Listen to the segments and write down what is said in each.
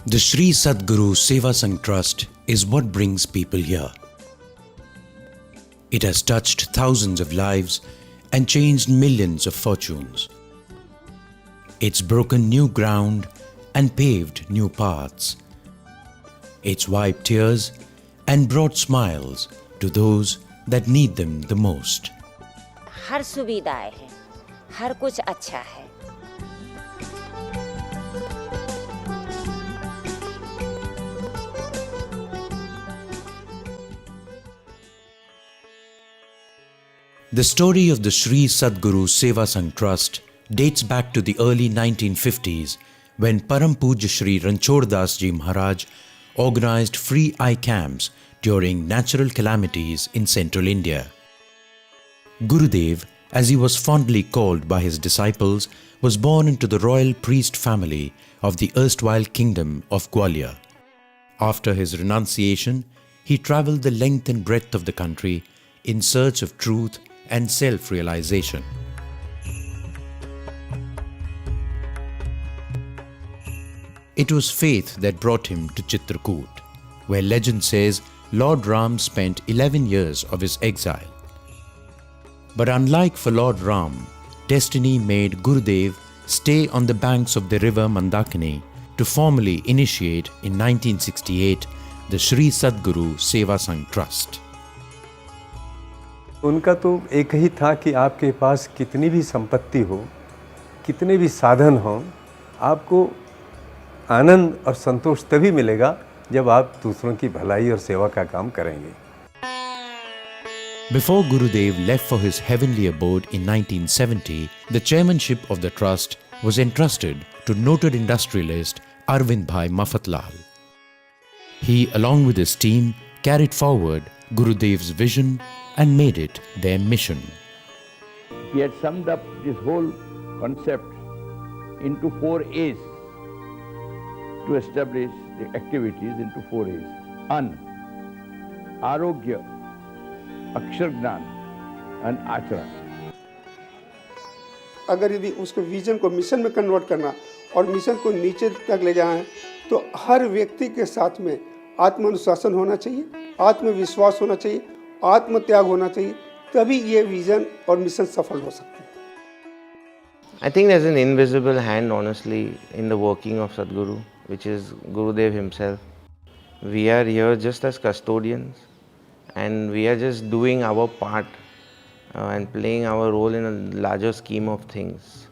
The Sri Sadguru Seva Sangh Trust is what brings people here. It has touched thousands of lives and changed millions of fortunes. It's broken new ground and paved new paths. It's wiped tears and brought smiles to those that need them the most. हर सुविधाएं हैं, हर कुछ अच्छा है. The story of the Sri Sadguru Seva Sangh Trust dates back to the early 1950s when Param Pujya Shri Ranchod Das Ji Maharaj organized free eye camps during natural calamities in central India. Gurudev, as he was fondly called by his disciples, was born into the royal priest family of the erstwhile kingdom of Gwalior. After his renunciation, he travelled the length and breadth of the country in search of truth and self-realization. It was faith that brought him to Chitrakoot, where legend says Lord Ram spent 11 years of his exile. But unlike for Lord Ram, destiny made Gurudev stay on the banks of the river Mandakini to formally initiate in 1968 the Sri Sadguru Seva Sangh Trust. उनका तो एक ही था कि आपके पास कितनी भी संपत्ति हो, कितने भी साधन हों, आपको आनंद और संतोष तभी मिलेगा जब आप दूसरों की भलाई और सेवा का काम करेंगे. Before Gurudev left for his heavenly abode in 1970, the chairmanship of the trust was entrusted to noted industrialist Arvind Bhai Mafatlal. He, along with his team, carried forward Gurudev's vision and made it their mission. He had summed up this whole concept into 4 A's to establish the activities into 4 A's. An, Arogya, Akshar Gnan and Acharan. अगर यदि उसको vision को mission में convert करना और mission को नीचे तक ले जाए तो हर व्यक्ति के साथ में आत्मानुशासन होना चाहिए, आत्मविश्वास होना चाहिए, आत्मत्याग होना चाहिए, तभी ये विजन और मिशन सफल हो सकते हैं. I think there's an invisible hand, honestly, in the working of Sadguru, which is Gurudev himself. We are here just as custodians, and we are just doing our part and playing our role in a larger scheme of things.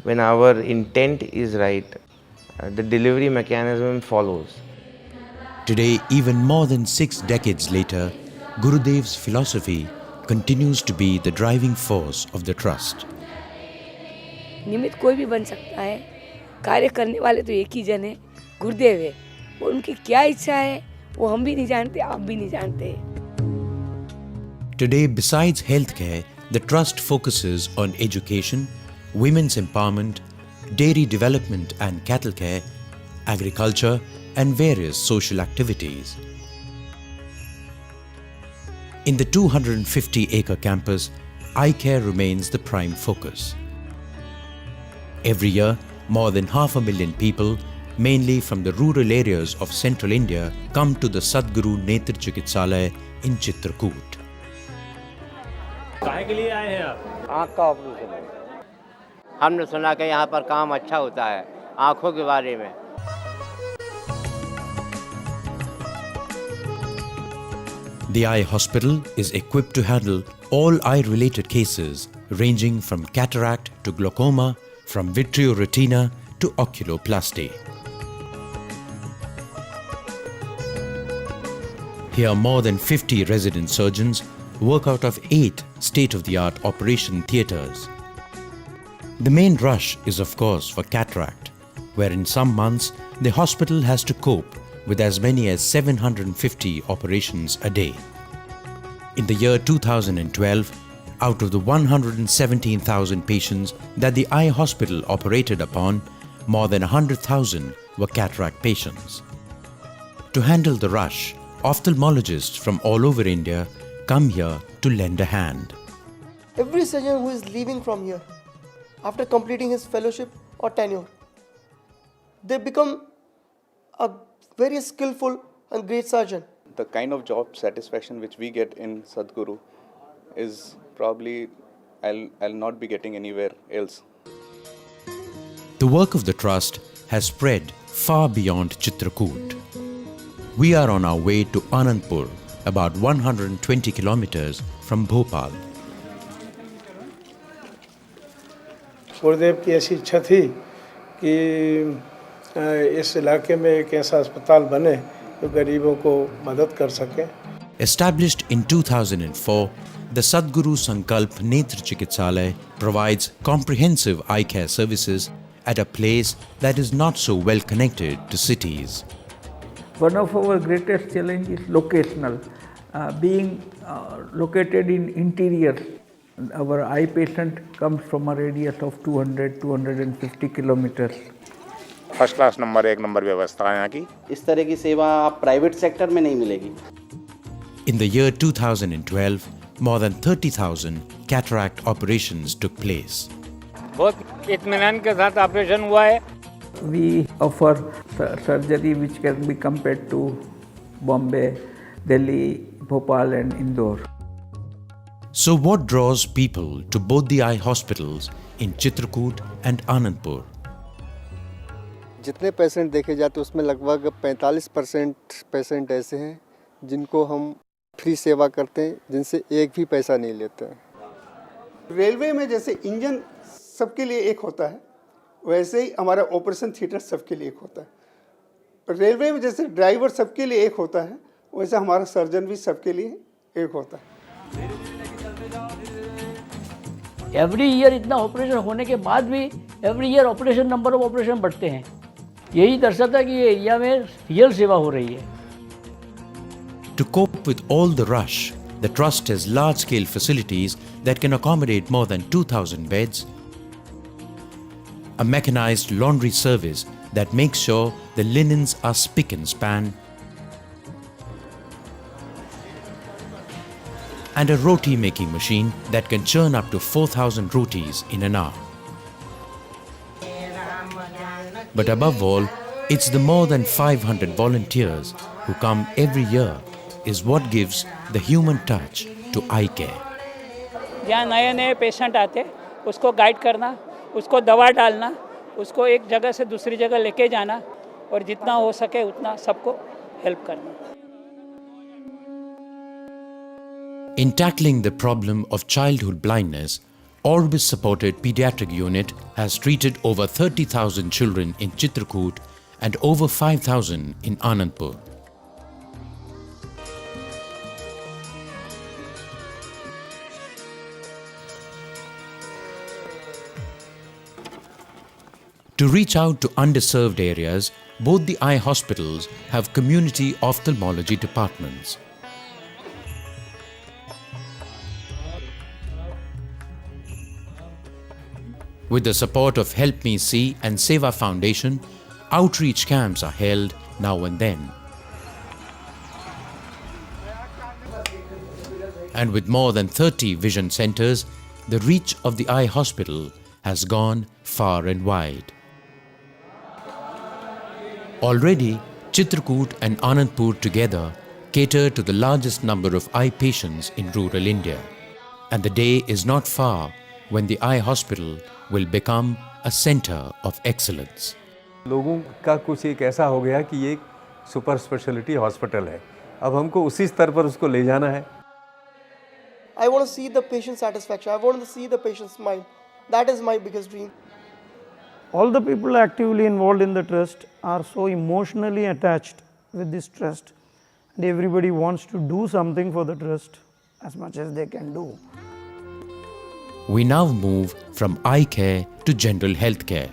When our intent is right, the delivery mechanism follows. Today, even more than 6 decades later, Gurudev's philosophy continues to be the driving force of the trust. निमित्त कोई भी बन सकता है, कार्य करने वाले तो एक ही जन है, गुरुदेव है. वो उनकी क्या इच्छा है वो हम भी नहीं जानते, आप भी नहीं जानते. Today, besides healthcare, the trust focuses on education, women's empowerment, dairy development and cattle care, agriculture and various social activities. In the 250-acre campus, eye care remains the prime focus. Every year, more than 500,000 people, mainly from the rural areas of central India, come to the Sadguru Netra Chikitsalaya in Chitrakoot. काहे के लिए आए हैं आप? आँख का operation है. हमने सुना कि यहाँ पर काम अच्छा होता है आँखों के बारे में. The eye hospital is equipped to handle all eye-related cases ranging from cataract to glaucoma, from vitreoretina to oculoplasty. Here, more than 50 resident surgeons work out of 8 state-of-the-art operation theatres. The main rush is, of course, for cataract, where in some months the hospital has to cope with as many as 750 operations a day. In the year 2012, out of the 117,000 patients that the eye hospital operated upon, more than 100,000 were cataract patients. To handle the rush, ophthalmologists from all over India come here to lend a hand. Every surgeon who is leaving from here after completing his fellowship or tenure, they become a very skillful and great surgeon. The kind of job satisfaction which we get in Sadhguru is probably I'll not be getting anywhere else. The work of the trust has spread far beyond Chitrakoot. We are on our way to Anandpur, about 120 kilometers from Bhopal. गुरुदेव की ऐसी इच्छा थी कि इस इलाके में एक ऐसा अस्पताल बने जो गरीबों को मदद कर सके. Established in 2004, the Sadhguru Sankalp Netra Chikitsalaya provides comprehensive eye care services at a place that is not so well connected to cities. One of our greatest challenge is locational. Being located in interior, our eye patient comes from a radius of 200-250 kilometers. First class number 1 number व्यवस्था है यहाँ की. इस तरह की सेवा आप private sector में नहीं मिलेगी. In the year 2012, more than 30,000 cataract operations took place. बहुत इत्मीनान के साथ ऑपरेशन हुआ है. We offer surgery which can be compared to Bombay, Delhi, Bhopal and Indore. So what draws people to both the eye hospitals in Chitrakoot and Anandpur? जितने patient देखे जाते उसमें लगभग 45% पेशेंट ऐसे हैं जिनको हम फ्री सेवा करते हैं, जिनसे एक भी पैसा नहीं लेते हैं. रेलवे में जैसे इंजन सबके लिए एक होता है, वैसे ही हमारा ऑपरेशन थिएटर सबके लिए एक होता है. रेलवे में जैसे ड्राइवर सबके लिए एक होता है, वैसे हमारा सर्जन भी सबके लिए एक होता है. एवरी ईयर इतना ऑपरेशन होने के बाद भी every year operation number of operation बढ़ते हैं. यही दर्शाता है कि ये एरिया में रियल सेवा हो रही है. To cope with all the rush, the trust has large-scale facilities that can accommodate more than 2,000 beds, a mechanized laundry service that makes sure the linens are spick and span, and a roti making machine that can churn up to 4,000 rotis in an hour. But above all, it's the more than 500 volunteers who come every year is what gives the human touch to eye care. जहाँ नए नए patient आते उसको guide करना, उसको दवा डालना, उसको एक जगह से दूसरी जगह लेके जाना और जितना हो सके उतना सबको हेल्प करना. In tackling the problem of childhood blindness, Orbis supported pediatric unit has treated over 30,000 children in Chitrakoot and over 5,000 in Anandpur. To reach out to underserved areas, both the eye hospitals have community ophthalmology departments. With the support of Help Me See and Seva Foundation, outreach camps are held now and then. And with more than 30 vision centers, the reach of the eye hospital has gone far and wide. Already, Chitrakoot and Anandpur together cater to the largest number of eye patients in rural India. And the day is not far when the eye hospital will become a center of excellence. लोगों का कुछ एक ऐसा हो गया कि ये एक सुपर स्पेशलिटी हॉस्पिटल है. अब हमको उसी स्तर पर उसको ले जाना है. I want to see the patient satisfaction. I want to see the patient's smile. That is my biggest dream. All the people actively involved in the trust are so emotionally attached with this trust, and everybody wants to do something for the trust as much as they can do. We now move from eye care to general health care.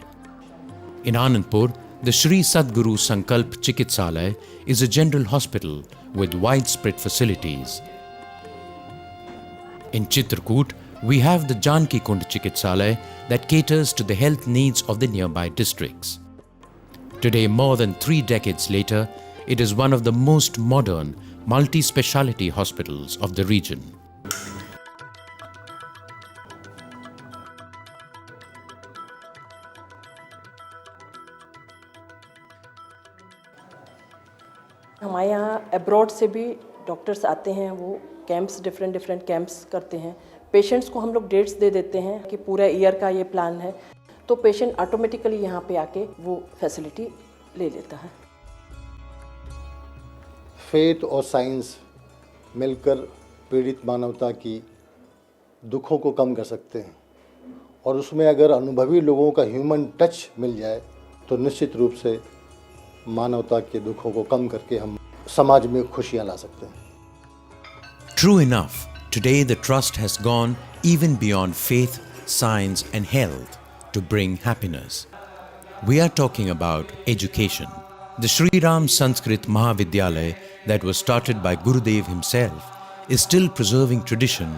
In Anandpur, the Shri Sadhguru Sankalp Chikitsalaya is a general hospital with widespread facilities. In Chitrakoot, we have the Janki Kund Chikitsalaya that caters to the health needs of the nearby districts. Today, more than 3 decades later, it is one of the most modern multi-speciality hospitals of the region. हमारे यहाँ abroad से भी doctors आते हैं, वो camps different camps करते हैं। Patients को हम लोग डेट्स दे देते हैं कि पूरा ईयर का ये प्लान है, तो पेशेंट ऑटोमेटिकली यहाँ पे आके वो फैसिलिटी ले लेता है। फेथ और साइंस मिलकर पीड़ित मानवता की दुखों को कम कर सकते हैं, और उसमें अगर अनुभवी लोगों का ह्यूमन टच मिल जाए तो निश्चित रूप से मानवता के दुखों को कम करके हम समाज में खुशियाँ ला सकते हैं। True enough, today the trust has gone even beyond faith, science and health to bring happiness. We are talking about education. The Sri Ram Sanskrit Mahavidyalaya that was started by Gurudev himself is still preserving tradition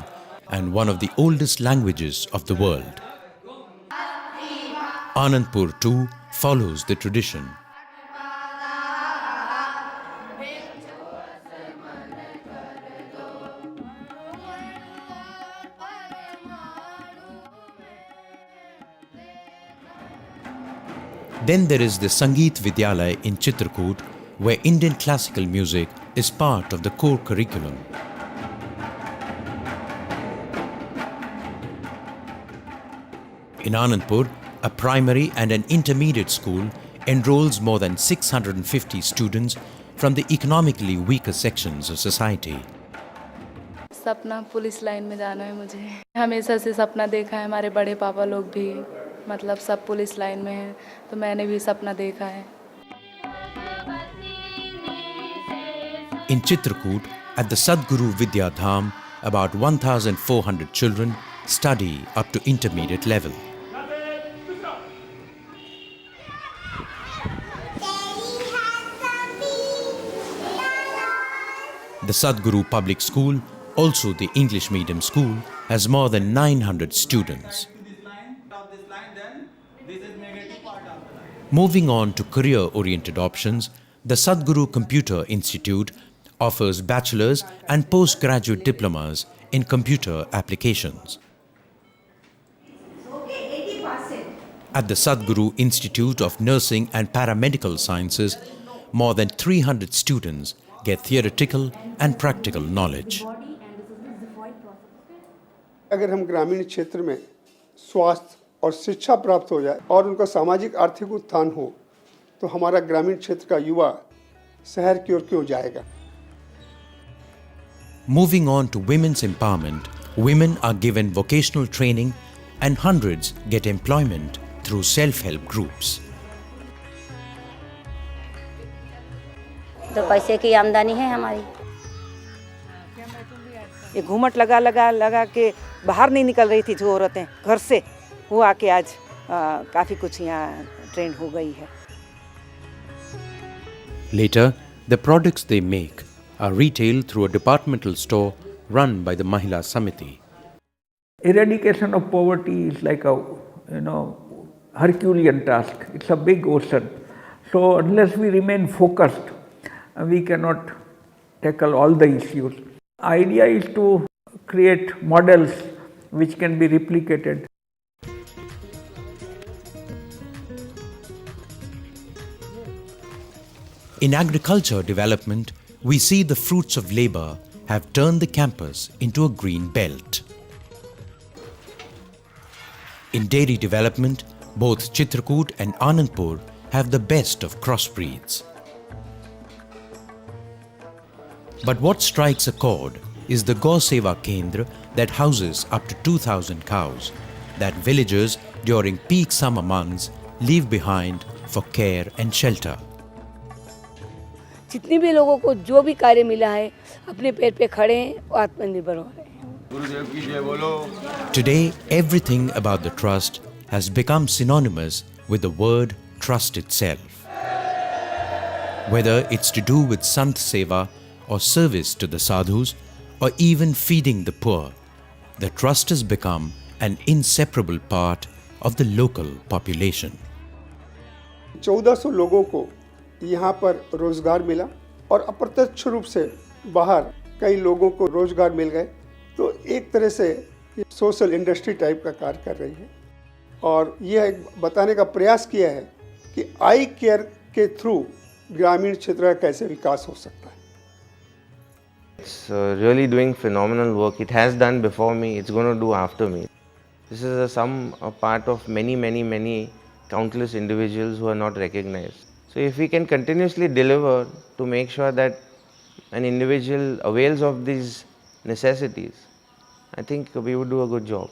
and one of the oldest languages of the world. Anandpur too follows the tradition. Then there is the Sangeet Vidyalaya in Chitrakoot, where Indian classical music is part of the core curriculum. In Anandpur, a primary and an intermediate school enrolls more than 650 students from the economically weaker sections of society. सपना police line में जाना है मुझे। हमेशा से सपना देखा है, हमारे बड़े पापा लोग भी मतलब सब पुलिस लाइन में हैं, तो मैंने भी सपना देखा है। In Chitrakoot, at the Sadguru Vidya Dham, about 1,400 children study up to intermediate level. The Sadguru Public School, also the English medium school, has more than 900 students. Moving on to career-oriented options, the Sadguru Computer Institute offers bachelor's and postgraduate diplomas in computer applications. At the Sadguru Institute of Nursing and Paramedical Sciences, more than 300 students get theoretical and practical knowledge. अगर हम ग्रामीण क्षेत्र में स्वास्थ्य और शिक्षा प्राप्त हो जाए और उनका सामाजिक आर्थिक उत्थान हो, तो हमारा ग्रामीण क्षेत्र का युवा शहर की ओर क्यों जाएगा? Moving on to women's empowerment, women are given vocational training and hundreds get employment through self-help groups. तो पैसे की आमदनी है हमारी। ये घूमट लगा के बाहर नहीं निकल रही थी जो औरतें घर से, वो आके आज काफ़ी कुछ यहाँ ट्रेंड हो गई है। Later, the products they make are retailed through a departmental store run by the Mahila Samiti. Eradication of poverty is like a Herculean task. It's a big ocean. So unless we remain focused, we cannot tackle all the issues. Idea is to create models which can be replicated. In agriculture development, we see the fruits of labor have turned the campus into a green belt. In dairy development, both Chitrakoot and Anandpur have the best of crossbreeds. But what strikes a chord is the Gau Seva Kendra that houses up to 2,000 cows that villagers during peak summer months leave behind for care and shelter. जितनी भी लोगों को जो भी कार्य मिला है अपने पैर पे खड़े हैं और आत्मनिर्भर हो रहे हैं। गुरुदेव की जय बोलो। Today, everything about the trust has become synonymous with the word trust itself. Whether it's to do with Sant Seva or service to the sadhus or even feeding the poor, the trust has become an inseparable part of the local population. 1400 लोगों को यहाँ पर रोजगार मिला और अप्रत्यक्ष रूप से बाहर कई लोगों को रोजगार मिल गए, तो एक तरह से ये सोशल इंडस्ट्री टाइप का कार्य कर रही है। और यह बताने का प्रयास किया है कि आई केयर के थ्रू ग्रामीण क्षेत्र का कैसे विकास हो सकता है। It's really doing phenomenal work. It has done before me. It's going to do after me. This is a part of many countless individuals who are not recognized. So if we can continuously deliver to make sure that an individual avails of these necessities, I think we would do a good job.